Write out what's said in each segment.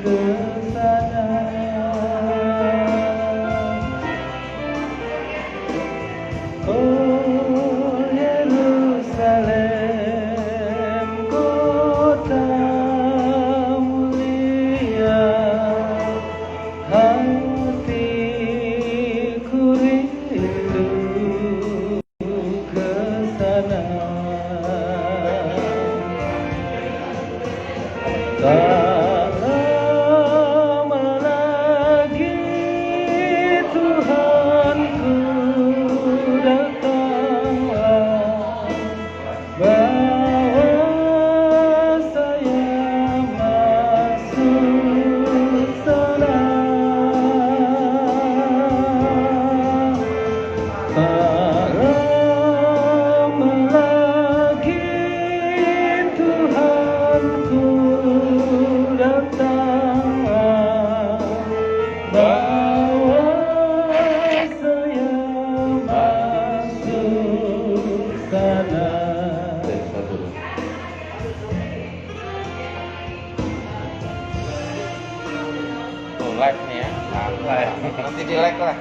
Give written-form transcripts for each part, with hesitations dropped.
ke sana. Oh Yerusalem, kota mulia, hatiku rindu ke sana. Tak lama lagi Tuhanku datanglah, bawa saya masuk sana. Tak lama lagi Tuhanku datanglah, bawa saya masuk sana. Like nih ya, nanti di like lah.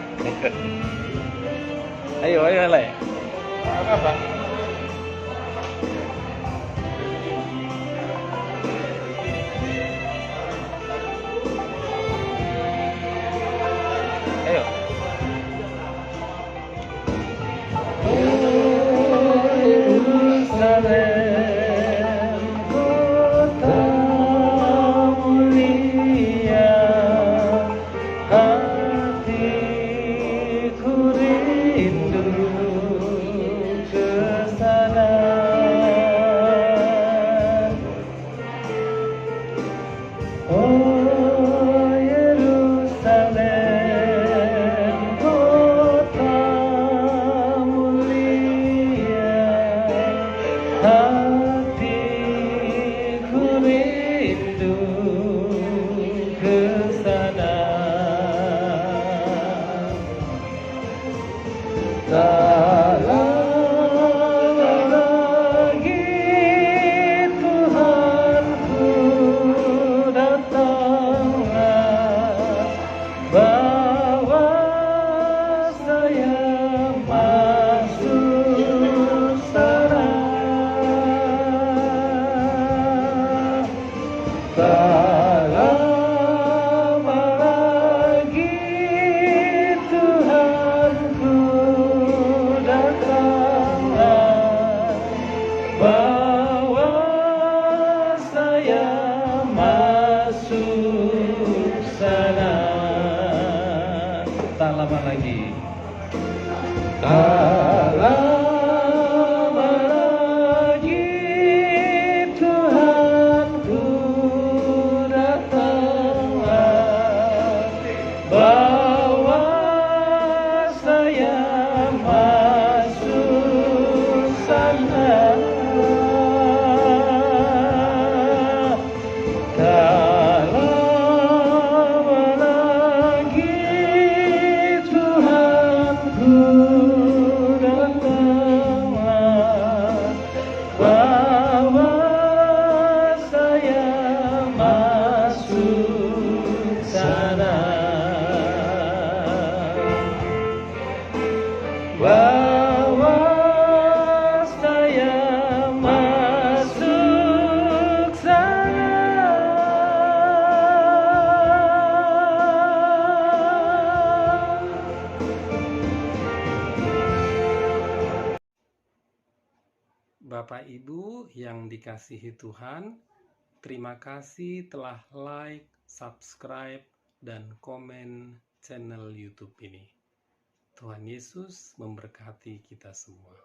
Ayo like. Apa? Ayo. Yerusalem, kota mulia, hatiku rindu ke sana. Oh Yerusalem, kota mulia, hatiku rindu ke sana. Tak lama lagi Tuhanku datanglah, bawa saya masuk sana. Tak lama lagi Tuhanku datanglah, bawa saya masuk sana. Tak lama lagi. Tak lama lagi Tuhanku datanglah, bawa saya masuk sana. Tak lama lagi Tuhanku datanglah, bawa saya masuk sana. Bawa saya masuk sana. Bapak Ibu yang dikasihi Tuhan, terima kasih telah like, subscribe, dan komen channel YouTube ini. Tuhan Yesus memberkati kita semua.